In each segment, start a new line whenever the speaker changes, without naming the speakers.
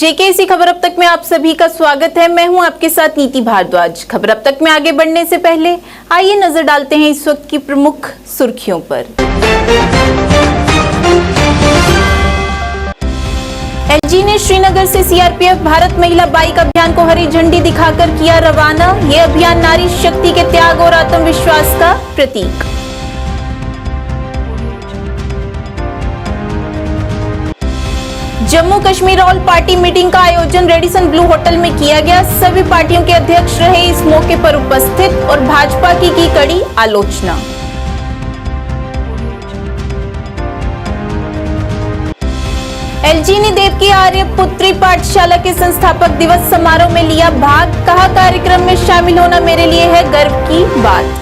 JKC खबर अब तक में आप सभी का स्वागत है। मैं हूं आपके साथ नीति भारद्वाज। खबर अब तक में आगे बढ़ने से पहले आइए नजर डालते हैं इस वक्त की प्रमुख सुर्खियों पर। एलजी ने श्रीनगर से सीआरपीएफ भारत महिला बाइक अभियान को हरी झंडी दिखाकर किया रवाना। ये अभियान नारी शक्ति के त्याग और आत्मविश्वास का प्रतीक। Jammu Kashmir all party meeting का आयोजन रेडिसन ब्लू होटल में किया गया। सभी पार्टियों के अध्यक्ष रहे इस मौके पर उपस्थित और भाजपा की कड़ी आलोचना। एलजी ने देवकी आर्य पुत्री पाठशाला के संस्थापक दिवस समारोह में लिया भाग। कहा, कार्यक्रम में शामिल होना मेरे लिए है गर्व की बात।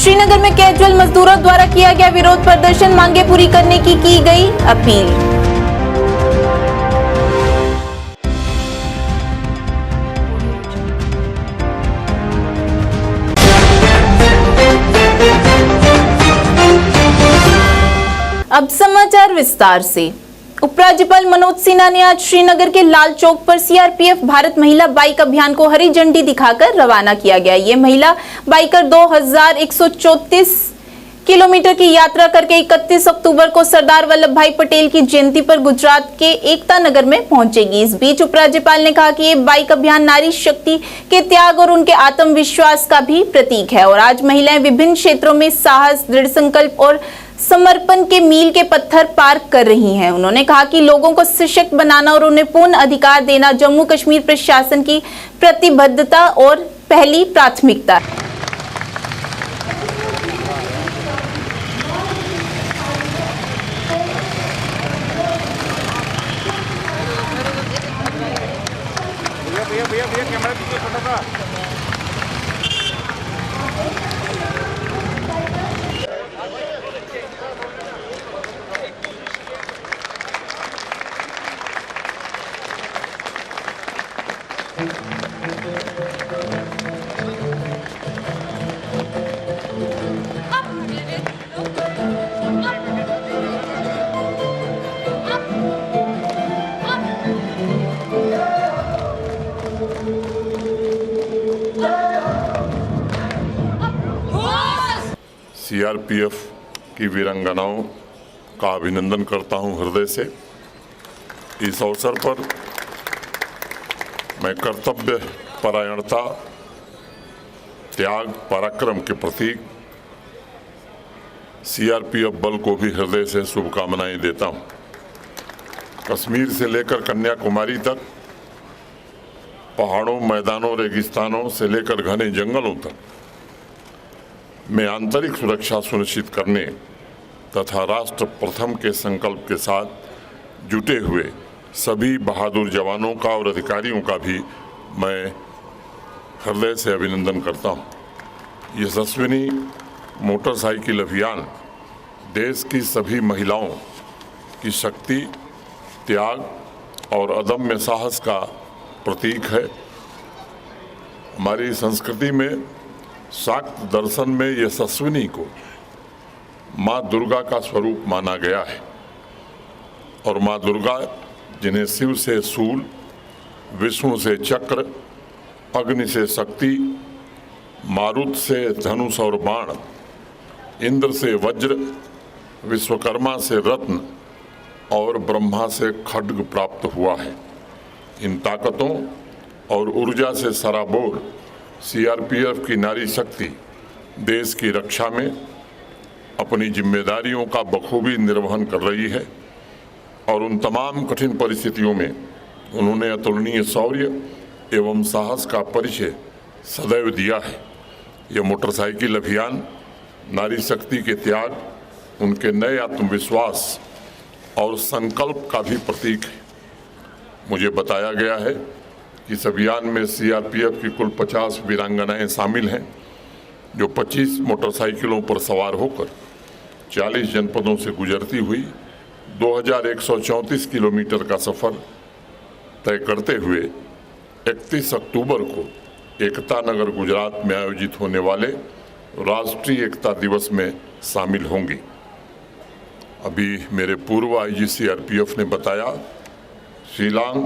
श्रीनगर में कैजुअल मजदूरों द्वारा किया गया विरोध प्रदर्शन, मांगे पूरी करने की गई अपील। अब समाचार विस्तार से। उपराज्यपाल मनोज सिन्हा ने आज श्रीनगर के लाल चौक पर सीआरपीएफ भारत महिला बाइक अभियान को हरी झंडी दिखाकर रवाना किया गया। ये महिला बाइकर 2134 किलोमीटर की यात्रा करके 31 अक्टूबर को सरदार वल्लभ भाई पटेल की जयंती पर गुजरात के एकता नगर में पहुंचेगी। इस बीच उपराज्यपाल ने कहा कि ये बाइक अभियान नारी शक्ति के त्याग और उनके आत्मविश्वास का भी प्रतीक है और आज महिलाएं विभिन्न क्षेत्रों में साहस, दृढ़ संकल्प और समर्पण के मील के पत्थर पार कर रही हैं। उन्होंने कहा कि लोगों को सशक्त बनाना और उन्हें पूर्ण अधिकार देना जम्मू कश्मीर प्रशासन की प्रतिबद्धता और पहली प्राथमिकता है।
सीआरपीएफ की वीरांगनाओं का अभिनंदन करता हूं हृदय से। इस अवसर पर मैं कर्तव्य परायणता, त्याग, पराक्रम के प्रतीक सीआरपीएफ बल को भी हृदय से शुभकामनाएं देता हूं। कश्मीर से लेकर कन्याकुमारी तक, पहाड़ों, मैदानों, रेगिस्तानों से लेकर घने जंगलों तक में आंतरिक सुरक्षा सुनिश्चित करने तथा राष्ट्र प्रथम के संकल्प के साथ जुटे हुए सभी बहादुर जवानों का और अधिकारियों का भी मैं हृदय से अभिनंदन करता हूं। यशस्विनी मोटरसाइकिल अभियान देश की सभी महिलाओं की शक्ति, त्याग और अदम्य साहस का प्रतीक है। हमारी संस्कृति में शाक्त दर्शन में यशस्विनी को माँ दुर्गा का स्वरूप माना गया है और माँ दुर्गा, जिन्हें शिव से शूल, विष्णु से चक्र, अग्नि से शक्ति, मारुत से धनुष और बाण, इंद्र से वज्र, विश्वकर्मा से रत्न और ब्रह्मा से खड्ग प्राप्त हुआ है। इन ताकतों और ऊर्जा से सराबोर सीआरपीएफ की नारी शक्ति देश की रक्षा में अपनी जिम्मेदारियों का बखूबी निर्वहन कर रही है और उन तमाम कठिन परिस्थितियों में उन्होंने अतुलनीय शौर्य एवं साहस का परिचय सदैव दिया है। यह मोटरसाइकिल अभियान नारी शक्ति के त्याग, उनके नए आत्मविश्वास और संकल्प का भी प्रतीक है। मुझे बताया गया है कि इस अभियान में सीआरपीएफ की कुल 50 वीरांगनाएं शामिल हैं, जो 25 मोटरसाइकिलों पर सवार होकर 40 जनपदों से गुजरती हुई 2134 किलोमीटर का सफर तय करते हुए 31 अक्टूबर को एकता नगर गुजरात में आयोजित होने वाले राष्ट्रीय एकता दिवस में शामिल होंगी। अभी मेरे पूर्व आईजी सीआरपीएफ ने बताया, शिलांग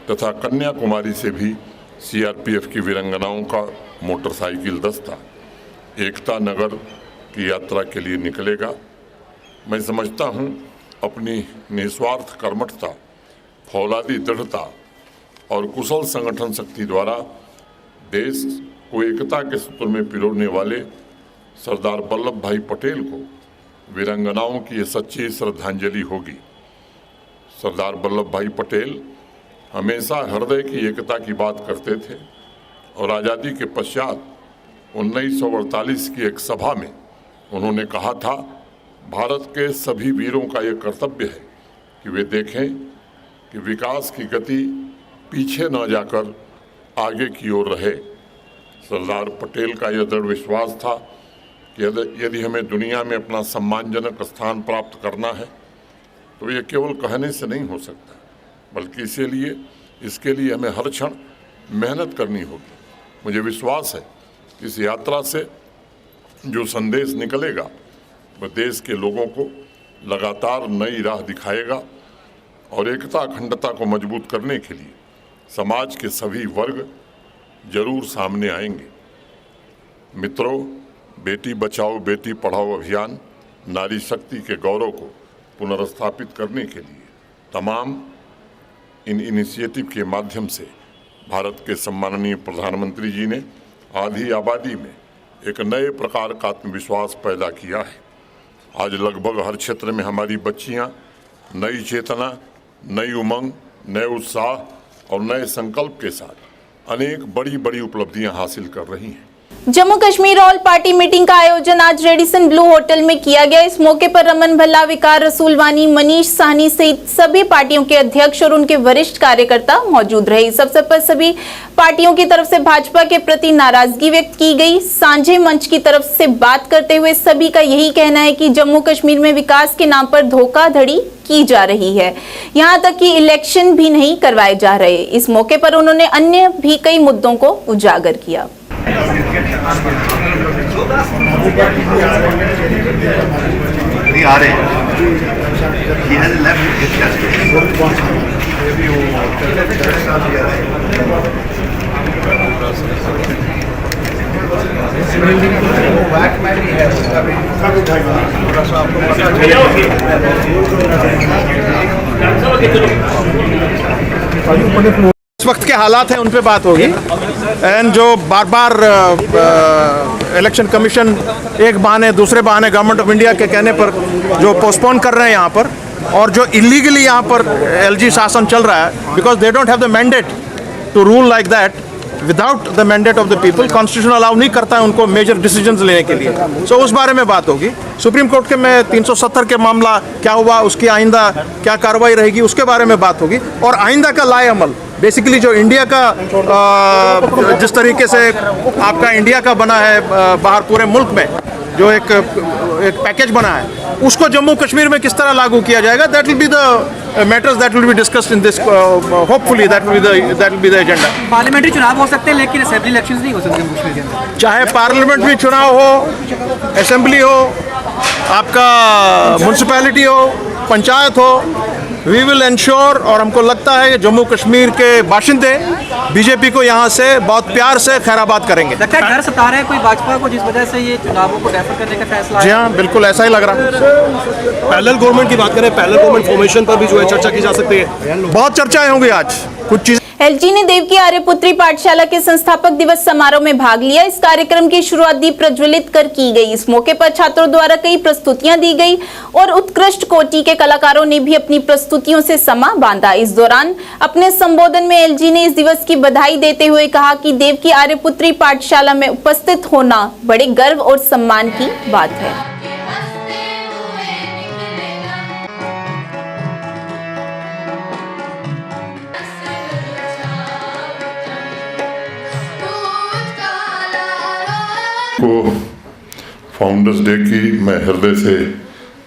तथा कन्याकुमारी से भी सीआरपीएफ की वीरांगनाओं का मोटरसाइकिल दस्ता एकता नगर की यात्रा के लिए निकलेगा। मैं समझता हूं अपनी निस्वार्थ कर्मठता, फौलादी दृढ़ता और कुशल संगठन शक्ति द्वारा देश को एकता के सूत्र में पिरोने वाले सरदार वल्लभ भाई पटेल को वीरांगनाओं की ये सच्ची श्रद्धांजलि होगी। सरदार वल्लभ भाई पटेल हमेशा हृदय की एकता की बात करते थे और आज़ादी के पश्चात 1948 की एक सभा में उन्होंने कहा था, भारत के सभी वीरों का ये कर्तव्य है कि वे देखें कि विकास की गति पीछे न जाकर आगे की ओर रहे। सरदार पटेल का यह दृढ़ विश्वास था कि यदि हमें दुनिया में अपना सम्मानजनक स्थान प्राप्त करना है तो ये केवल कहने से नहीं हो सकता, बल्कि इसके लिए हमें हर क्षण मेहनत करनी होगी। मुझे विश्वास है कि इस यात्रा से जो संदेश निकलेगा वह देश के लोगों को लगातार नई राह दिखाएगा और एकता अखंडता को मजबूत करने के लिए समाज के सभी वर्ग जरूर सामने आएंगे। मित्रों, बेटी बचाओ बेटी पढ़ाओ अभियान नारी शक्ति के गौरव को पुनर्स्थापित करने के लिए तमाम इन इनिशिएटिव के माध्यम से भारत के सम्माननीय प्रधानमंत्री जी ने आधी आबादी में एक नए प्रकार का आत्मविश्वास पैदा किया है। आज लगभग हर क्षेत्र में हमारी बच्चियां नई चेतना, नई उमंग, नए उत्साह और नए संकल्प के साथ अनेक बड़ी बड़ी उपलब्धियां हासिल कर रही हैं।
Jammu Kashmir all party meeting का आयोजन आज रेडिसन ब्लू होटल में किया गया। इस मौके पर रमन भल्ला, विकार रसूलवानी, मनीष साहनी सहित सभी पार्टियों के अध्यक्ष और उनके वरिष्ठ कार्यकर्ता मौजूद रहे। इस अवसर पर सभी पार्टियों की तरफ से भाजपा के प्रति नाराजगी व्यक्त की गई। सांझे मंच की तरफ से बात करते हुए सभी का यही कहना है कि जम्मू कश्मीर में विकास के नाम पर धोखाधड़ी की जा रही है, यहां तक कि इलेक्शन भी नहीं करवाए जा रहे। इस मौके पर उन्होंने अन्य भी कई मुद्दों को उजागर किया।
आ रहे हैं। He has left his castle.
इस वक्त के हालात हैं उन पे बात होगी। एंड जो बार बार इलेक्शन कमीशन एक बहाने दूसरे बहाने गवर्नमेंट ऑफ इंडिया के कहने पर जो पोस्टपोन कर रहे हैं यहाँ पर, और जो इलीगली यहाँ पर एलजी शासन चल रहा है, because they don't have the mandate to rule like that without the mandate of the people. Constitution allow नहीं करता है उनको मेजर डिसीजंस लेने के लिए। सो उस बारे में बात होगी। सुप्रीम कोर्ट के में 370 के मामला क्या हुआ, उसकी आइंदा क्या कार्रवाई रहेगी, उसके बारे में बात होगी। और आइंदा का लाए अमल, बेसिकली जो इंडिया का जिस तरीके से आपका इंडिया का बना है बाहर पूरे मुल्क में जो एक पैकेज बना है, उसको जम्मू कश्मीर में किस तरह लागू किया जाएगा, that will be the matters that will be discussed in this, hopefully that will be the agenda.
Parliamentary चुनाव हो सकते हैं लेकिन असेंबली इलेक्शंस नहीं हो सकते जम्मू कश्मीर के अंदर।
चाहे पार्लियामेंट्री चुनाव हो, असेंबली हो, आपका म्यूनसिपैलिटी हो, पंचायत हो, वी विल इंश्योर। और हमको लगता है कि जम्मू कश्मीर के बाशिंदे बीजेपी को यहाँ से बहुत प्यार से खैराबाद करेंगे।
लगता है डर सता रहा है कोई भाजपा को, जिस वजह से ये चुनावों को डेफर करने का फैसला।
जी हाँ, बिल्कुल ऐसा ही लग रहा है।
पैरेलल गवर्नमेंट की बात करें, पैरेलल गवर्नमेंट फॉर्मेशन पर भी जो है चर्चा की जा सकती है।
बहुत चर्चाएं होंगी आज। कुछ चीजें
एलजी ने देवकी आर्यपुत्री पाठशाला के संस्थापक दिवस समारोह में भाग लिया। इस कार्यक्रम की शुरुआत दीप प्रज्वलित कर की गई। इस मौके पर छात्रों द्वारा कई प्रस्तुतियां दी गई और उत्कृष्ट कोटि के कलाकारों ने भी अपनी प्रस्तुतियों से समा बांधा। इस दौरान अपने संबोधन में एलजी ने इस दिवस की बधाई देते हुए कहा कि देवकी आर्यपुत्री पाठशाला में उपस्थित होना बड़े गर्व और सम्मान की बात है।
को फाउंडर्स डे की मैं हृदय से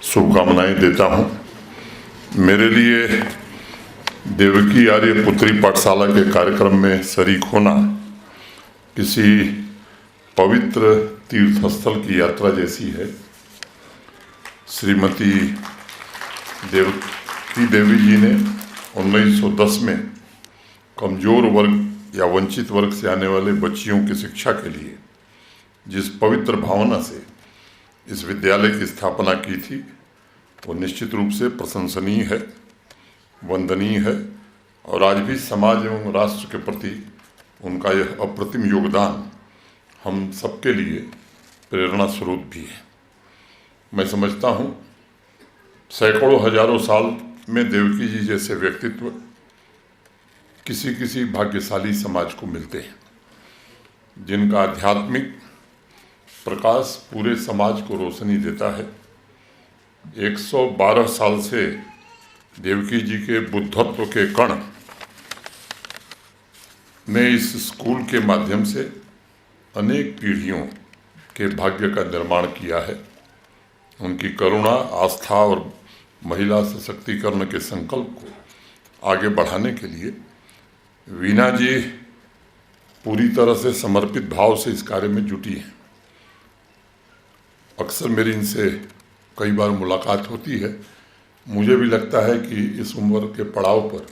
शुभकामनाएं देता हूं। मेरे लिए देवकी आर्यपुत्री पाठशाला के कार्यक्रम में शरीक होना किसी पवित्र तीर्थस्थल की यात्रा जैसी है। श्रीमती देवकी देवी जी ने 1910 में कमजोर वर्ग या वंचित वर्ग से आने वाले बच्चियों की शिक्षा के लिए जिस पवित्र भावना से इस विद्यालय की स्थापना की थी वो निश्चित रूप से प्रशंसनीय है, वंदनीय है और आज भी समाज एवं राष्ट्र के प्रति उनका यह अप्रतिम योगदान हम सबके लिए प्रेरणा स्रोत भी है। मैं समझता हूँ सैकड़ों हजारों साल में देवकी जी जैसे व्यक्तित्व किसी किसी भाग्यशाली समाज को मिलते हैं, जिनका आध्यात्मिक प्रकाश पूरे समाज को रोशनी देता है। 112 साल से देवकी जी के बुद्धत्व के कण ने इस स्कूल के माध्यम से अनेक पीढ़ियों के भाग्य का निर्माण किया है। उनकी करुणा, आस्था और महिला सशक्तिकरण के संकल्प को आगे बढ़ाने के लिए वीना जी पूरी तरह से समर्पित भाव से इस कार्य में जुटी हैं। अक्सर मेरी इनसे कई बार मुलाकात होती है। मुझे भी लगता है कि इस उम्र के पड़ाव पर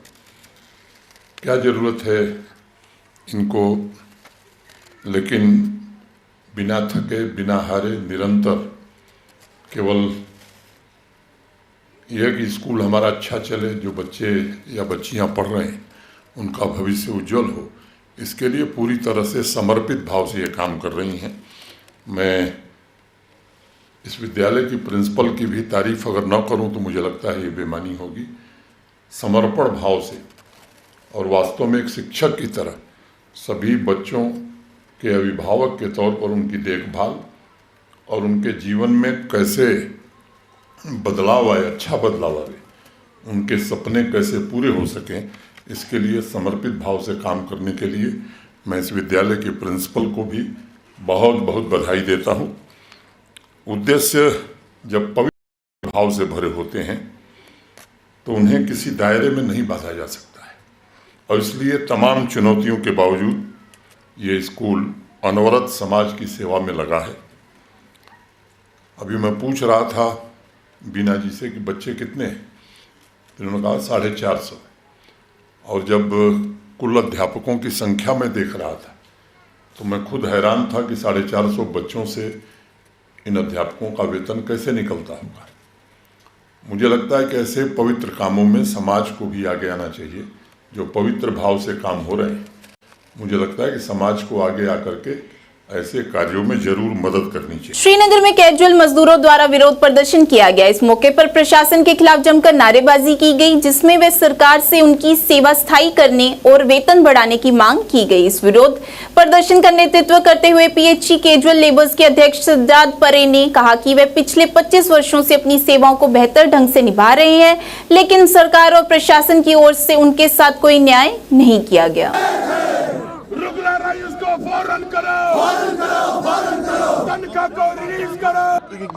क्या ज़रूरत है इनको, लेकिन बिना थके बिना हारे निरंतर केवल यह कि स्कूल हमारा अच्छा चले, जो बच्चे या बच्चियां पढ़ रहे हैं उनका भविष्य उज्जवल हो, इसके लिए पूरी तरह से समर्पित भाव से ये काम कर रही हैं। मैं इस विद्यालय की प्रिंसिपल की भी तारीफ अगर न करूं तो मुझे लगता है ये बेमानी होगी। समर्पण भाव से और वास्तव में एक शिक्षक की तरह सभी बच्चों के अभिभावक के तौर पर उनकी देखभाल और उनके जीवन में कैसे बदलाव आए, अच्छा बदलाव आए, उनके सपने कैसे पूरे हो सकें, इसके लिए समर्पित भाव से काम करने के लिए मैं इस विद्यालय के प्रिंसिपल को भी बहुत बहुत बधाई देता हूं। उद्देश्य जब पवित्र भाव से भरे होते हैं तो उन्हें किसी दायरे में नहीं बांधा जा सकता है और इसलिए तमाम चुनौतियों के बावजूद ये स्कूल अनवरत समाज की सेवा में लगा है। अभी मैं पूछ रहा था बीना जी से कि बच्चे कितने हैं, तो उन्होंने कहा 450। और जब कुल अध्यापकों की संख्या में देख रहा था तो मैं खुद हैरान था कि 450 बच्चों से इन अध्यापकों का वेतन कैसे निकलता होगा। मुझे लगता है कि ऐसे पवित्र कामों में समाज को भी आगे आना चाहिए। जो पवित्र भाव से काम हो रहे हैं, मुझे लगता है कि समाज को आगे आकर के ऐसे कार्यों में जरूर मदद करनी चाहिए।
श्रीनगर में कैजुअल मजदूरों द्वारा विरोध प्रदर्शन किया गया। इस मौके पर प्रशासन के खिलाफ जमकर नारेबाजी की गई, जिसमें वे सरकार से उनकी सेवा स्थायी करने और वेतन बढ़ाने की मांग की गई। इस विरोध प्रदर्शन का नेतृत्व करते हुए पीएचई कैजुअल लेबर्स के अध्यक्ष सज्जाद परे ने कहा कि वे पिछले 25 वर्षों से अपनी सेवाओं को बेहतर ढंग से निभा रहे हैं, लेकिन सरकार और प्रशासन की ओर से उनके साथ कोई न्याय नहीं किया गया।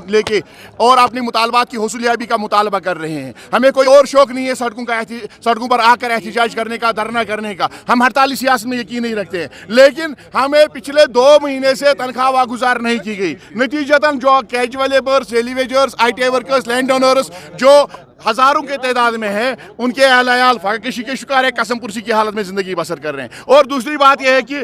लेके और अपनी मुतालबात की हौसलियाबी का मुतालबा कर रहे हैं। हमें कोई और शौक नहीं है सड़कों पर आकर एहतजाज करने का, धरना करने का। हम हड़ताली सियासत में यकीन नहीं रखते हैं, लेकिन हमें पिछले 2 महीने से तनख्वाह वागुजार नहीं की गई। नतीजतन जो casual labours, daily wagers, ITA workers, land owners जो हजारों के तादाद में है, उनके अहल फाकशी के शिकार है, कसम पुरसी की हालत में जिंदगी बसर कर रहे हैं। और दूसरी बात यह है कि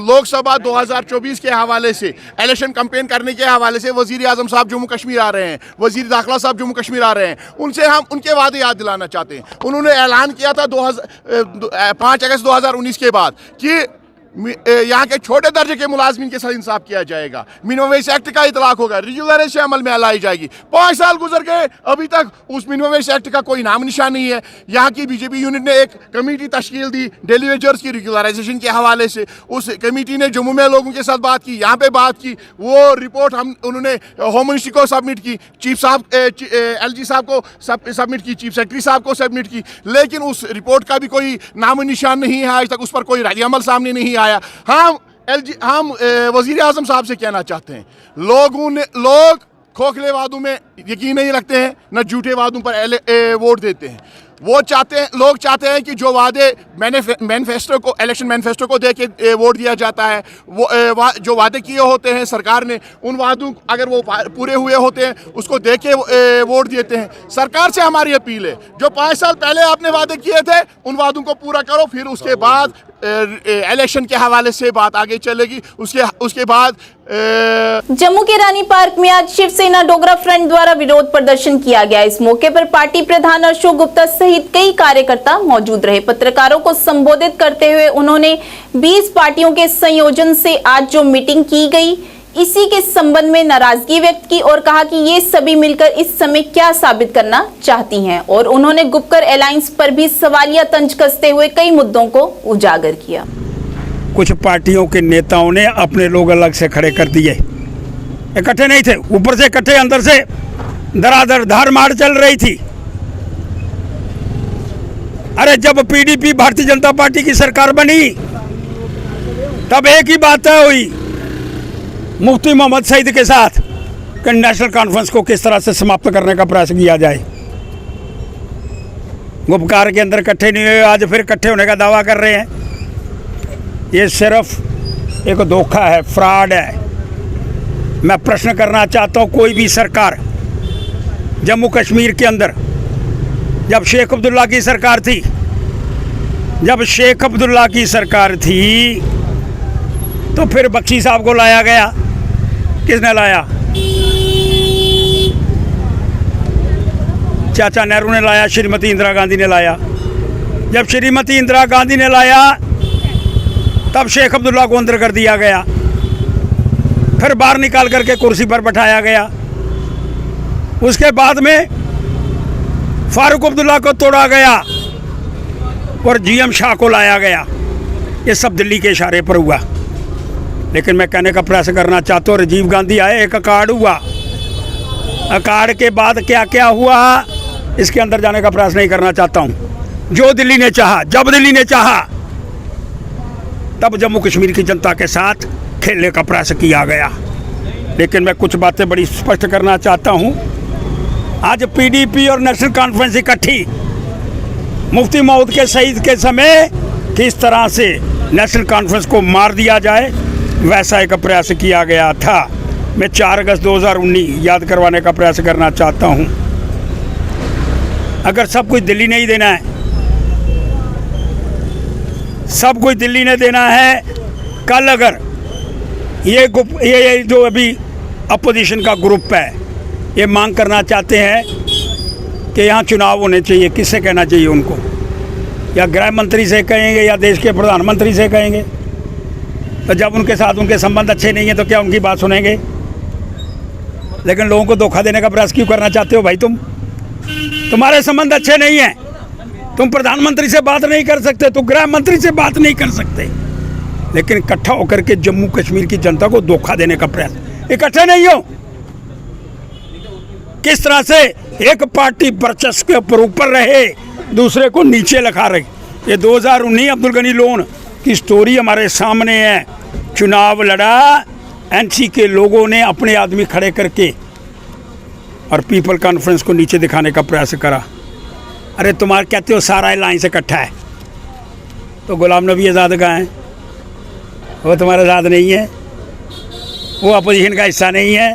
लोकसभा 2024 के हवाले से, इलेक्शन कैंपेन करने के हवाले से वजीर आजम साहब जम्मू कश्मीर आ रहे हैं, वजीर दाखिला साहब जम्मू कश्मीर आ रहे हैं। उनसे हम उनके वादे याद दिलाना चाहते हैं। उन्होंने ऐलान किया था 5 अगस्त 2019 के बाद कि यहाँ के छोटे दर्जे के मुलाजमीन के साथ इंसाफ किया जाएगा, मिनिमम वेज एक्ट का इतलाक होगा, रेगुलराइजेशन अमल में लाई जाएगी। 5 साल गुजर गए, अभी तक उस मिनिमम वेज एक्ट का कोई नाम निशान नहीं है। यहाँ की बीजेपी यूनिट ने एक कमेटी तश्कील दी डेली वेजर्स की रेगुलराइजेशन के हवाले से। उस कमेटी ने जम्मू में लोगों के साथ बात की, यहाँ पे बात की। वो रिपोर्ट उन्होंने होम मिनिस्ट्री को सबमिट की, चीफ साहब LG साहब को सबमिट की, चीफ सेक्रेटरी साहब को सबमिट की, लेकिन उस रिपोर्ट का भी कोई नाम निशान नहीं है। आज तक उस पर कोई रद्द अमल सामने नहीं आया। हम वजीर आजम साहब से कहना चाहते हैं, लोग खोखले वादों में यकीन नहीं रखते हैं, न झूठे वादों पर वोट देते हैं। वो चाहते हैं, लोग चाहते हैं कि जो वादे मैनिफेस्टो को, इलेक्शन मैनिफेस्टो को दे के वोट दिया जाता है, वो जो वादे किए होते हैं सरकार ने, उन वादों अगर वो पूरे हुए होते हैं उसको दे के वोट देते हैं। सरकार से हमारी अपील है, जो 5 साल पहले आपने वादे किए थे उन वादों को पूरा करो, फिर उसके बाद इलेक्शन के हवाले से बात आगे चलेगी। उसके बाद
जम्मू के रानी पार्क में आज शिवसेना डोगरा फ्रंट द्वारा विरोध प्रदर्शन किया गया। इस मौके पर पार्टी प्रधान अशोक गुप्ता सहित कई कार्यकर्ता मौजूद रहे। पत्रकारों को संबोधित करते हुए उन्होंने 20 पार्टियों के संयोजन से आज जो मीटिंग की गई इसी के संबंध में नाराजगी व्यक्त की और कहा कि ये सभी मिलकर इस समय क्या साबित करना चाहती हैं, और उन्होंने गुपकर अलायंस पर भी सवालिया तंज कसते हुए कई मुद्दों को उजागर किया।
कुछ पार्टियों के नेताओं ने अपने लोग अलग से खड़े कर दिए, इकट्ठे नहीं थे, ऊपर से इकट्ठे, अंदर से दरादर धार मार चल रही थी। अरे जब पीडीपी भारतीय जनता पार्टी की सरकार बनी तब एक ही बात तय हुई मुफ्ती मोहम्मद सईद के साथ कि नेशनल कॉन्फ्रेंस को किस तरह से समाप्त करने का प्रयास किया जाए। गुपकार के अंदर इकट्ठे नहीं हुए, आज फिर इकट्ठे होने का दावा कर रहे हैं। ये सिर्फ एक धोखा है, फ्रॉड है। मैं प्रश्न करना चाहता हूँ, कोई भी सरकार जम्मू कश्मीर के अंदर जब शेख अब्दुल्ला की सरकार थी, तो फिर बख्शी साहब को लाया गया। किसने लाया? चाचा नेहरू ने लाया, श्रीमती इंदिरा गांधी ने लाया। जब श्रीमती इंदिरा गांधी ने लाया तब शेख अब्दुल्ला को अंदर कर दिया गया, फिर बाहर निकाल करके कुर्सी पर बैठाया गया। उसके बाद में फारूक अब्दुल्ला को तोड़ा गया और जीएम शाह को लाया गया। ये सब दिल्ली के इशारे पर हुआ। लेकिन मैं कहने का प्रयास करना चाहता हूँ, राजीव गांधी आए, एक अकाड़ हुआ। अकाड़ के बाद क्या क्या हुआ इसके अंदर जाने का प्रयास नहीं करना चाहता हूँ। जो दिल्ली ने चाहा, जब दिल्ली ने चाहा तब जम्मू कश्मीर की जनता के साथ खेलने का प्रयास किया गया। लेकिन मैं कुछ बातें बड़ी स्पष्ट करना चाहता हूँ। आज पीडीपी और नेशनल कॉन्फ्रेंस इकट्ठी मुफ्ती मोहम्मद के शहीद के समय किस तरह से नेशनल कॉन्फ्रेंस को मार दिया जाए वैसा एक प्रयास किया गया था। मैं 4 अगस्त 2019 याद करवाने का प्रयास करना चाहता हूं। अगर सब कुछ दिल्ली ने ही देना है, सब कुछ दिल्ली ने देना है, कल अगर ये जो अभी अपोजिशन का ग्रुप है ये मांग करना चाहते हैं कि यहाँ चुनाव होने चाहिए, किससे कहना चाहिए उनको? या गृह मंत्री से कहेंगे या देश के प्रधानमंत्री से कहेंगे? तो जब उनके साथ उनके संबंध अच्छे नहीं हैं तो क्या उनकी बात सुनेंगे? लेकिन लोगों को धोखा देने का प्रयास क्यों करना चाहते हो भाई? तुम्हारे संबंध अच्छे नहीं हैं, तुम प्रधानमंत्री से बात नहीं कर सकते, तुम गृह मंत्री से बात नहीं कर सकते, लेकिन इकट्ठा होकर के जम्मू कश्मीर की जनता को धोखा देने का प्रयास। इकट्ठे नहीं हो, किस तरह से एक पार्टी वर्चस्व के ऊपर रहे, दूसरे को नीचे लगा रही। ये 2019 अब्दुल गनी लोन की स्टोरी हमारे सामने है। चुनाव लड़ा, एनसी के लोगों ने अपने आदमी खड़े करके और पीपल कॉन्फ्रेंस को नीचे दिखाने का प्रयास करा। अरे तुम्हारे कहते हो सारा अलायंस इकट्ठा है, तो गुलाम नबी आज़ाद कहाँ हैं? वो तुम्हारे साथ नहीं है, वो अपोजिशन का हिस्सा नहीं है,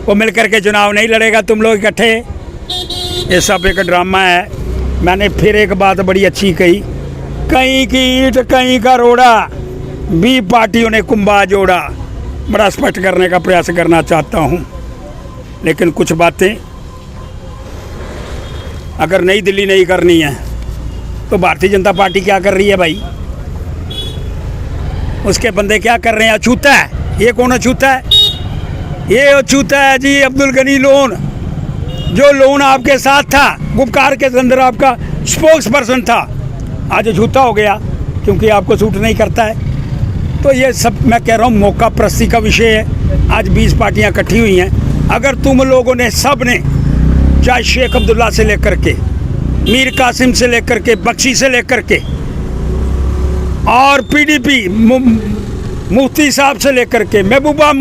वो मिलकर के चुनाव नहीं लड़ेगा, तुम लोग इकट्ठे। ये सब एक ड्रामा है। मैंने फिर एक बात बड़ी अच्छी कही, कहीं की ईंट कहीं का रोड़ा, 20 पार्टियों ने कुंभा जोड़ा। बड़ा स्पष्ट करने का प्रयास करना चाहता हूँ। लेकिन कुछ बातें अगर नई दिल्ली नहीं करनी है तो भारतीय जनता पार्टी क्या कर रही है भाई? उसके बंदे क्या कर रहे हैं? अछूता है। ये कौन अछूता है? ये अछूता है जी अब्दुल गनी लोन, जो लोन आपके साथ था, गुपकार के अंदर आपका स्पोक्स पर्सन था, आज अछूता हो गया क्योंकि आपको सूट नहीं करता है। तो ये सब मैं कह रहा हूँ मौका प्रस्ती का विषय है। आज 20 पार्टियाँ इकट्ठी हुई हैं। अगर तुम लोगों ने सब ने, चाहे शेख अब्दुल्ला से लेकर के, मीर कासिम से लेकर के, बख्शी से लेकर के, और पीडीपी मुफ्ती साहब से लेकर के महबूबा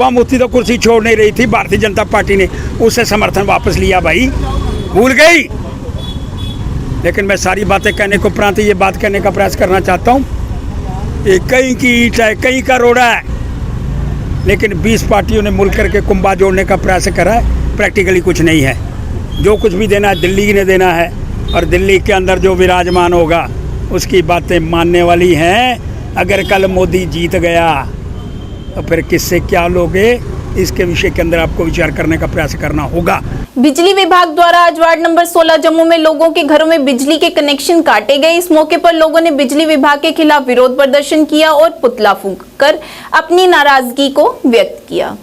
मुफ्ती तो कुर्सी छोड़ नहीं रही थी, भारतीय जनता पार्टी ने उससे समर्थन वापस लिया। भाई भूल गई लेकिन मैं सारी बातें कहने को उपरांत ये बात कहने का प्रयास करना चाहता हूँ कि कहीं की ईंट है, कहीं का रोड़ा है, लेकिन 20 पार्टियों ने मिल करके कुंभा जोड़ने का प्रयास करा है, प्रैक्टिकली कुछ नहीं है। जो कुछ भी देना है दिल्ली ने देना है, और दिल्ली के अंदर जो विराजमान होगा उसकी बातें मानने वाली हैं। अगर कल मोदी जीत गया तो फिर किससे क्या लोगे, इसके विषय के अंदर आपको विचार करने का प्रयास करना होगा।
बिजली विभाग द्वारा आज वार्ड नंबर 16 जम्मू में लोगों के घरों में बिजली के कनेक्शन काटे गए। इस मौके पर लोगों ने बिजली विभाग के खिलाफ विरोध प्रदर्शन किया और पुतला फूंक कर अपनी नाराजगी को व्यक्त किया।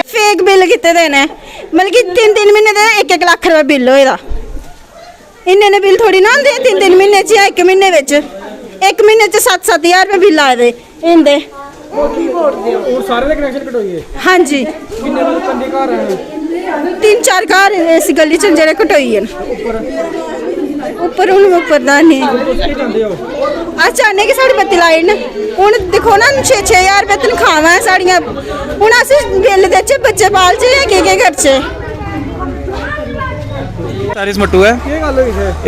फेक बिल कितने देने, मतलब कि 3-3 महीने दे 1-1 लाख रुपए बिल होएदा। इन्ने बिल थोड़ी ना आंदे 3-3 महीने च, 1 महीने विच 1 महीने च 7-7 हज़ार रुपए बिल आए दे इंदे।
और सारे दे कनेक्शन कटोइए।
हाँ जी,
किन्ने लोग कंडे घर हैं?
3-4 घर इस गली च जेह्ड़े कटोई न। ऊपर हूँ ऊपर दा नहीं अस चाहने कि साढ़ी बत्ती लाई न। हूँ देखो ना 6-6 हज़ार रुपए तनखावां है साड़ियां, हूँ अस बिल देचे बच्चे पालचे केह् करचे।
तारिस मट्टू है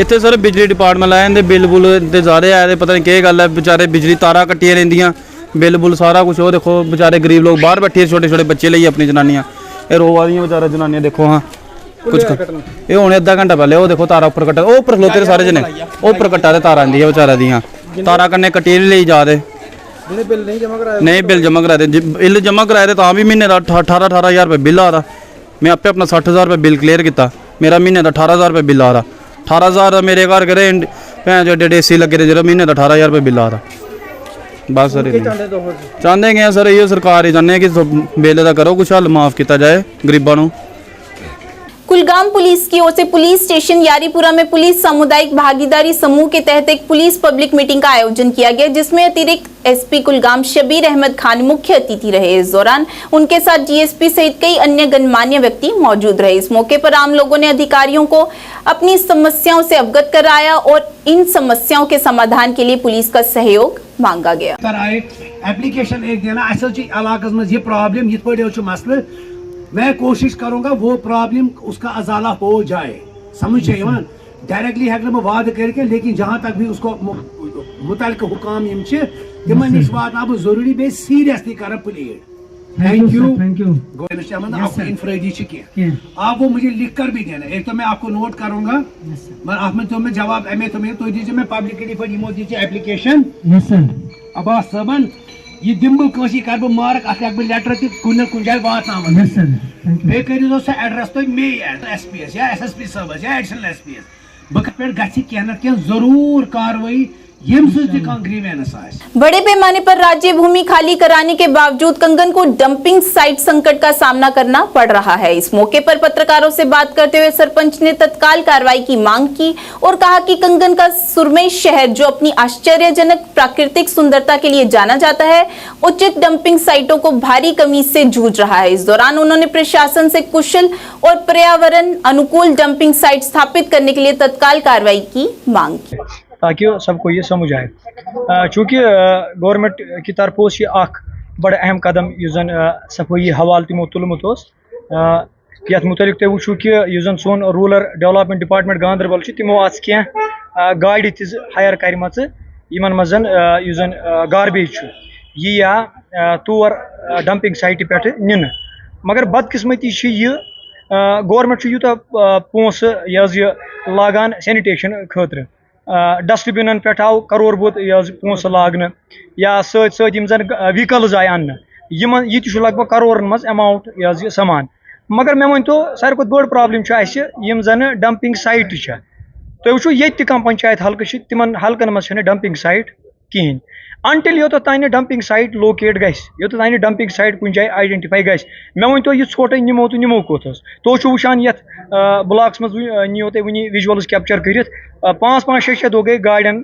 इत्थे सर बिजली डिपार्टमेंट लाए इहदे बिल बुल दे ज़्यादा आए दे, पता नहीं केह् गल्ल है। बेचारे बिजली तारा कट्टियां रहिंदियां, बिल बुल सारा कुछ। वो देखो बेचारे गरीब लोग बाहर बैठे, छोटे छोटे बच्चे लेइयै अपनी जनानियां ये रोआ दियां बेचारे जनानियां। देखो हाँ कुछ ये हुणे अद्धा घंटा पहले वो देखो तारा उपर कट्टा, उपर खलोते सारे जने उपर कट्टा ते तारा आंदी है बेचारे दियां, तारा कन्नै कट्टियै लेई जा दे। नहीं बिल जमा कराए थे, बिल जमा कराए थे तां भी महीने का 18-18 हज़ार रुपये बिल आ रहा। मैं आपे अपना 60 हज़ार रुपये बिल क्लीयर किया, मेरा महीने का 18 हज़ार रुपये बिल आ रहा। 18 हज़ार का मेरे घर करे भैन जो एडे AC लगे जेह्ड़ा महीने का 18 हज़ार रुपये बिल आ रहा। बस सर चाहते हैं सर ये सरकार ही चाहते हैं कि बिल का करो कुछ हल, माफ़ किया जाए गरीबों को।
कुलगाम पुलिस की ओर से पुलिस स्टेशन यारीपुरा में पुलिस सामुदायिक भागीदारी समूह के तहत एक पुलिस पब्लिक मीटिंग का आयोजन किया गया, जिसमें अतिरिक्त SP कुलगाम शबीर अहमद खान मुख्य अतिथि रहे। इस दौरान उनके साथ GSP सहित कई अन्य गणमान्य व्यक्ति मौजूद रहे। इस मौके पर आम लोगों ने अधिकारियों को अपनी समस्याओं से अवगत कराया और इन समस्याओं के समाधान के लिए पुलिस का सहयोग मांगा गया।
एप्लीकेशन एक देना इलाक़स में ये प्रॉब्लम ये पे मसले, मैं कोशिश करूंगा वो प्रॉब्लम उसका अजाला हो जाए। समझ चाहिए डायरेक्टली हेक मैं वाद करके, लेकिन जहां तक भी उसको मुतल्लिक़ हुकाम तिमन निश वातना बह जरूरी बे सीरियसली कर प्लेड। थैंक यू इंफरादी आप वो मुझे लिख कर भी देना। एक तो मैं आपको नोट करूंगा, मैं जवाब तो दीजिए मैं पब्लिकली पर दीजिए एप्लीकेशन अब्बास साहबन ये दिम बी कर मार्क अत लेटर कुन जाए वातान बे करो सो एड्रेस तुम मे SPS या SSP साहबस या एडिशनल SPS बह पे कह जरूर कार्रवाई
बड़े पैमाने पर राज्य भूमि खाली कराने के बावजूद कंगन को डंपिंग साइट संकट का सामना करना पड़ रहा है। इस मौके पर पत्रकारों से बात करते हुए सरपंच ने तत्काल कार्रवाई की मांग की और कहा कि कंगन का सुरमई शहर जो अपनी आश्चर्यजनक प्राकृतिक सुंदरता के लिए जाना जाता है, उचित डंपिंग साइटों को भारी कमी से जूझ रहा है। इस दौरान उन्होंने प्रशासन से कुशल और पर्यावरण अनुकूल डंपिंग साइट स्थापित करने के लिए तत्काल कार्रवाई की मांग की,
ताकि सबको ये समझ आए। चूँकि गवर्नमेंट की तरफ बड़ा अहम कदम जन सफाई हवाल तमो तुलमुत ये मुतलिक तुम वो कि जन सोन रूरल डेवलपमेंट डिपार्टमेंट गांधरबल तमो कह गाड़ हायर कर मजन जन गार्बेज यह या तौर डंपिंग साइट पे नीन, मगर बदकिस्मती ये गवर्नमेंट यूत पोस यह लागान सैनिटेशन खतर डस्टबिन पे आव करोड़ बुत पोस लागन या सम जन व्हीकल्स आय अन्न यह लगभग करोड़न मज अमाउंट यह समान, मगर मे वन तो सारे खुद बड़ प्रॉब्लम जन डंपिंग साइट तुम वो ये कम पंचायत हल्कह तिमन हल्कन मज डंपिंग साइट कहें अनटिल योत तान डंपिंग साइट लोकेट गोत तान डंपिंग साइट कुछ जाए आइडेंटिफाई ग मे वन तो यह ोट निमो तो निमो कोत तो वुचान ये ब्लॉक्स मज नो तुम वन विजुअल्स कैप्चर कर 5-5-6 दो गई गाड़न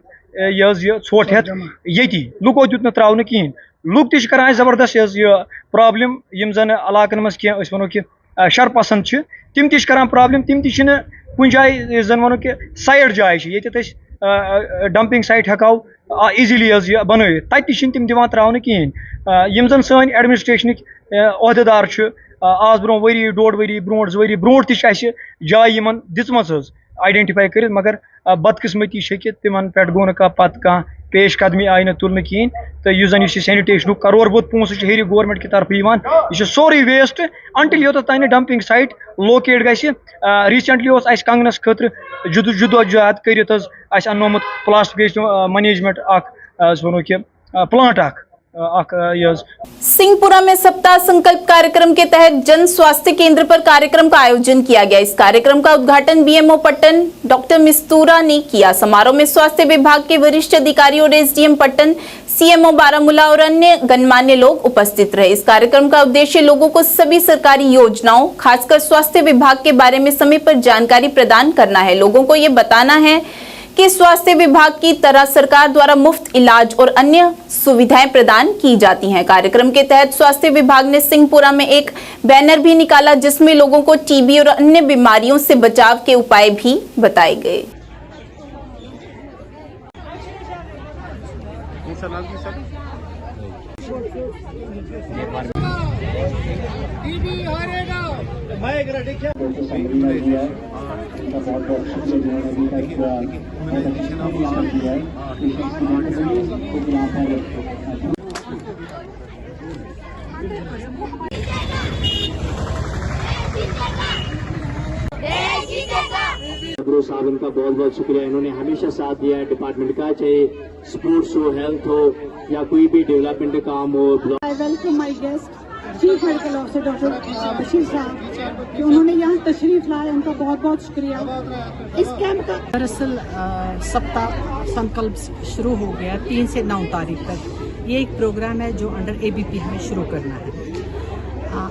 यह ोट हेत ये लुको दुत न त्रावन कहें, लुक तक जबरदस्त यह प्रॉब्लम यम जन इलाकन मज कह वो कि शरपसंद तम तक प्रॉब्लम, तम कुछ जाए जन वो कि साइड जाए ये डंपिंग साइट हेकाव इजीली बनवित तत तम दिवान त्रावन कहें यम जन सन एडमिनिस्ट्रेशनिक अहदेदार आज bro worry 1.5 worry brought 2 worry brought जाय दिम आइडेंटिफाई कर मगर बदकिस्मती कि तिमन पे गो ना पेश कदमी आई न तुल कहें तो यह जन सैनिटेशन करोड़ बहुत पोस हेरी गवर्नमेंट की तरफ यह सोरे वेस्ट अंटिल योत तान डंपिंग साइट लोकेट ग रिसेंटली कंगनस खतर जुदोजहद कर अनोमुत प्लास्ट वेस्ट मैनेजमेंट वो कि प्लांट
सिंहपुरा में सप्ताह संकल्प कार्यक्रम के तहत जन स्वास्थ्य केंद्र पर कार्यक्रम का आयोजन किया गया। इस कार्यक्रम का उद्घाटन बीएमओ पट्टन डॉक्टर मिस्तूरा ने किया। समारोह में स्वास्थ्य विभाग के वरिष्ठ अधिकारी और एसडीएम पट्टन, सीएमओ बारामूला और अन्य गणमान्य लोग उपस्थित रहे। इस कार्यक्रम का उद्देश्य लोगों को सभी सरकारी योजनाओं, खासकर स्वास्थ्य विभाग के बारे में समय पर जानकारी प्रदान करना है। लोगों को ये बताना है कि स्वास्थ्य विभाग की तरह सरकार द्वारा मुफ्त इलाज और अन्य सुविधाएं प्रदान की जाती हैं। कार्यक्रम के तहत स्वास्थ्य विभाग ने सिंहपुरा में एक बैनर भी निकाला जिसमें लोगों को टीबी और अन्य बीमारियों से बचाव के उपाय भी बताए गए।
साहब इनका बहुत बहुत शुक्रिया। इन्होंने हमेशा साथ दिया है डिपार्टमेंट का, चाहे स्पोर्ट्स हो, हेल्थ हो या कोई भी डेवलपमेंट का काम हो।
I welcome my guest chief medical officer doctor Bashir साहब कि उन्होंने यहाँ तशरीफ लाया, उनका बहुत बहुत शुक्रिया। इस कैंप का
दरअसल सप्ताह संकल्प शुरू हो गया 3 से 9 तारीख तक। ये एक प्रोग्राम है जो अंडर एबीपी हमें शुरू करना है।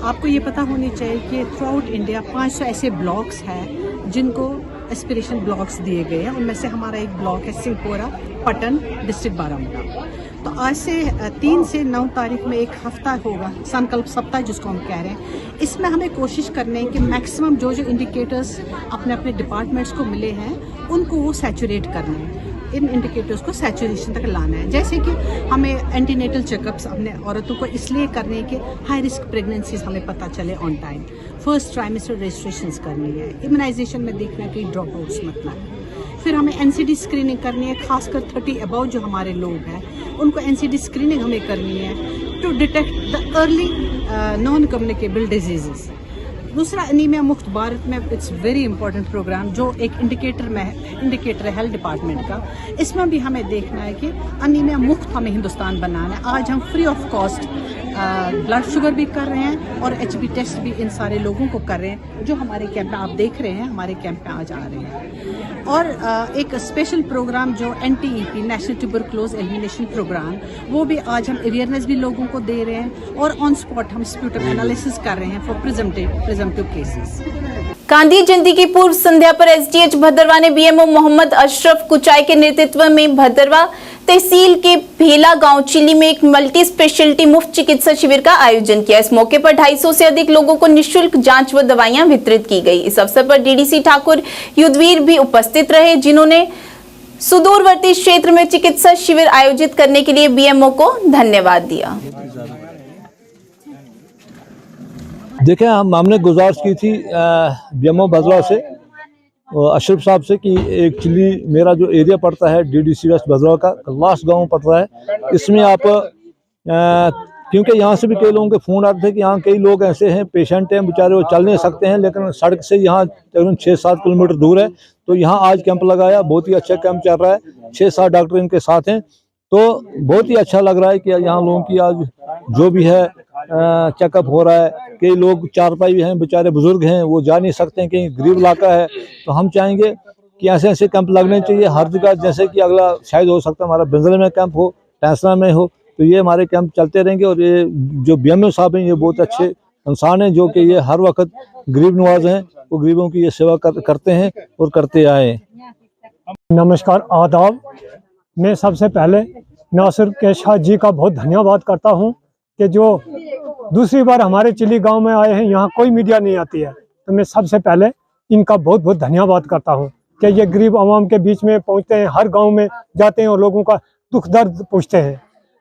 आपको ये पता होनी चाहिए कि थ्रू आउट इंडिया 500 ऐसे ब्लॉक्स हैं जिनको एस्पिरेशन ब्लॉक्स दिए गए हैं। उनमें से हमारा एक ब्लॉक है सिंहपुरा पट्टन डिस्ट्रिक्ट बारामूला। तो आज से 3 से 9 तारीख में एक हफ्ता होगा संकल्प सप्ताह जिसको हम कह रहे हैं। इसमें हमें कोशिश करनी है कि मैक्सिमम जो इंडिकेटर्स अपने अपने डिपार्टमेंट्स को मिले हैं उनको वो सैचुरेट करने हैं। इन इंडिकेटर्स को सैचुरेशन तक लाना है। जैसे कि हमें एंटीनेटल चेकअप्स अपने औरतों को इसलिए करने कि हाई रिस्क प्रेगनेंसीज हमें पता चले on time. First trimester registrations करनी है। इम्यूनाइजेशन में देखना है कि ड्रॉप आउट्स मत ना है। फिर हमें एनसीडी स्क्रीनिंग करनी है, खासकर 30 अबव जो हमारे लोग हैं उनको एनसीडी स्क्रीनिंग हमें करनी है to detect the early non communicable diseases. दूसरा एनीमिया मुक्त भारत में इट्स वेरी इंपॉर्टेंट प्रोग्राम जो एक इंडिकेटर है हेल्थ डिपार्टमेंट का। इसमें भी हमें देखना है कि एनीमिया मुक्त हमें हिंदुस्तान बनाना है। आज हम free of cost blood sugar भी कर रहे हैं और एचबी टेस्ट भी इन सारे लोगों को कर रहे हैं जो हमारे कैंप में आप देख रहे हैं, हमारे कैंप में आज आ रहे हैं। और एक स्पेशल प्रोग्राम जो NTEP नेशनल ट्यूबरकुलोज एलिमिनेशन प्रोग्राम, वो भी आज हम अवेयरनेस भी लोगों को दे रहे हैं और ऑन स्पॉट हम स्प्यूटम एनालिसिस कर रहे हैं फॉर प्रिजम्पटिव केसेस।
गांधी जयंती की पूर्व संध्या पर एसडीएच भदरवा ने बीएमओ मोहम्मद अशरफ कुचाई के नेतृत्व में भदरवा तहसील के भेला गांव चिली में एक मल्टी स्पेशलिटी मुफ्त चिकित्सा शिविर का आयोजन किया। इस मौके पर 250 से अधिक लोगों को निःशुल्क जांच व दवाइयां वितरित की गई। इस अवसर पर डीडीसी ठाकुर युद्धवीर भी उपस्थित रहे जिन्होंने सुदूरवर्ती क्षेत्र में चिकित्सा शिविर आयोजित करने के लिए बीएमओ को धन्यवाद दिया।
देखें, हमने गुजारिश की थी बीएमओ भदरवा से अशरफ साहब से कि एक्चुअली मेरा जो एरिया पड़ता है डीडीसी वेस्ट भदरवा का लास्ट गांव पड़ता है, इसमें आप क्योंकि यहाँ से भी कई लोगों के फ़ोन आते थे कि यहाँ कई लोग ऐसे हैं पेशेंट हैं बेचारे वो चल नहीं सकते हैं लेकिन सड़क से यहाँ तकरीबन 6-7 किलोमीटर दूर है। तो यहाँ आज कैंप लगाया, बहुत ही अच्छा कैंप चल रहा है। 6-7 डॉक्टर इनके साथ हैं तो बहुत ही अच्छा लग रहा है कि यहाँ लोगों की आज जो भी है चेकअप हो रहा है। कई लोग चारपाई भी हैं, बेचारे बुजुर्ग हैं, वो जा नहीं सकते हैं, कहीं गरीब इलाका है। तो हम चाहेंगे कि ऐसे ऐसे कैंप लगने चाहिए हर जगह। जैसे कि अगला शायद हो सकता है हमारा बिंजल में कैंप हो, टैंसरा में हो, तो ये हमारे कैंप चलते रहेंगे। और ये जो बीएमओ साहब हैं ये बहुत अच्छे इंसान हैं जो कि ये हर वक्त गरीब नवाज हैं, वो गरीबों की ये सेवा करते हैं और करते आए हैं।
नमस्कार, आदाब। मैं सबसे पहले नासिर केशा जी का बहुत धन्यवाद करता हूं कि जो दूसरी बार हमारे चिली गांव में आए हैं। यहाँ कोई मीडिया नहीं आती है तो मैं सबसे पहले इनका बहुत बहुत धन्यवाद करता हूं। कि ये गरीब आवाम के बीच में पहुंचते हैं, हर गांव में जाते हैं और लोगों का दुख दर्द पूछते हैं।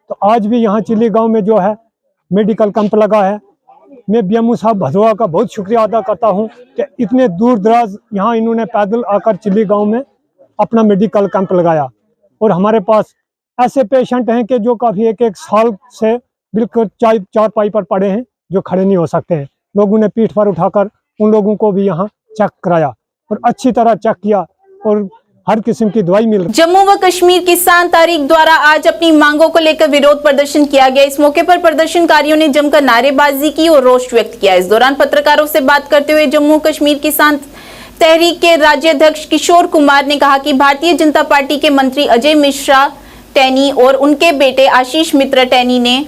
तो आज भी यहाँ चिल्ली गांव में जो है मेडिकल कैंप लगा है। मैं बीएमओ साहब भदवा का बहुत शुक्रिया अदा करता हूँ कि इतने दूर दराज यहाँ इन्होंने पैदल आकर चिल्ली गांव में अपना मेडिकल कैंप लगाया। और हमारे पास ऐसे पेशेंट हैं कि जो काफ़ी एक साल से बिल्कुल चारपाई पर पड़े हैं, जो खड़े नहीं हो सकते हैं। लोगों ने पीठ पर उठाकर उन लोगों को भी यहाँ चेक कराया और अच्छी तरह चेक किया और हर किस्म की दवाई मिल रही।
जम्मू व कश्मीर किसान तारीख द्वारा आज अपनी मांगों को लेकर विरोध प्रदर्शन किया गया। इस मौके पर प्रदर्शनकारियों ने जमकर नारेबाजी की और रोष व्यक्त किया। इस दौरान पत्रकारों से बात करते हुए जम्मू कश्मीर किसान तहरीक के राज्याध्यक्ष किशोर कुमार ने कहा कि भारतीय जनता पार्टी के मंत्री अजय मिश्रा टैनी और उनके बेटे आशीष मित्रा टैनी ने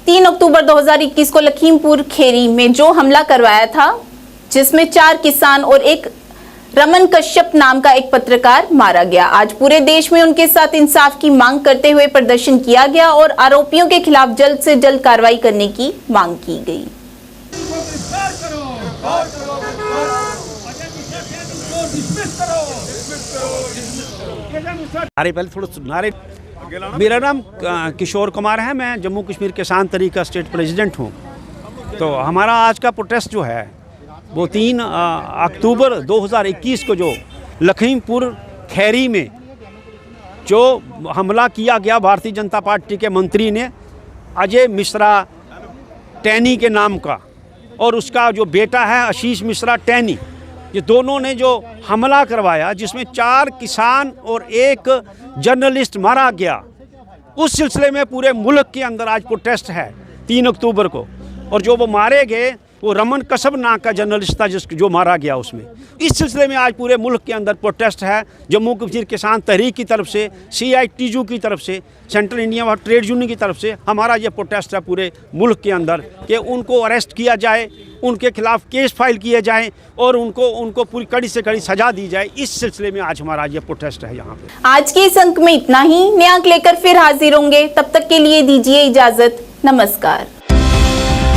3 अक्टूबर 2021 को लखीमपुर खेरी में जो हमला करवाया था, जिसमें 4 किसान और एक रमन कश्यप नाम का एक पत्रकार मारा गया। आज पूरे देश में उनके साथ इंसाफ की मांग करते हुए प्रदर्शन किया गया और आरोपियों के खिलाफ जल्द से जल्द कार्रवाई करने की मांग की गई।
नारे पहले थोड़ा नारे। मेरा नाम किशोर कुमार है, मैं जम्मू कश्मीर किसान तहरीक का स्टेट प्रेसिडेंट हूँ। तो हमारा आज का प्रोटेस्ट जो है वो 3 अक्टूबर 2021 को जो लखीमपुर खैरी में जो हमला किया गया भारतीय जनता पार्टी के मंत्री ने अजय मिश्रा टैनी के नाम का, और उसका जो बेटा है आशीष मिश्रा टैनी, ये दोनों ने जो हमला करवाया जिसमें 4 किसान और एक जर्नलिस्ट मारा गया, उस सिलसिले में पूरे मुल्क के अंदर आज प्रोटेस्ट है 3 अक्टूबर को। और जो वो मारे गए वो रमन कश्यप नाम का जर्नलिस्ट था जो मारा गया उसमें। इस सिलसिले में आज पूरे मुल्क के अंदर प्रोटेस्ट है। जम्मू कश्मीर किसान तहरीक की तरफ से, CITU की तरफ से, सेंट्रल इंडिया ट्रेड यूनियन की तरफ से हमारा ये प्रोटेस्ट है पूरे मुल्क के अंदर कि उनको अरेस्ट किया जाए, उनके खिलाफ केस फाइल किए जाएं और उनको पूरी कड़ी से कड़ी सजा दी जाए। इस सिलसिले में आज हमारा ये प्रोटेस्ट है यहाँ पे।
आज के इस अंक में इतना ही। नया अंक लेकर फिर हाजिर होंगे, तब तक के लिए दीजिए इजाजत। नमस्कार।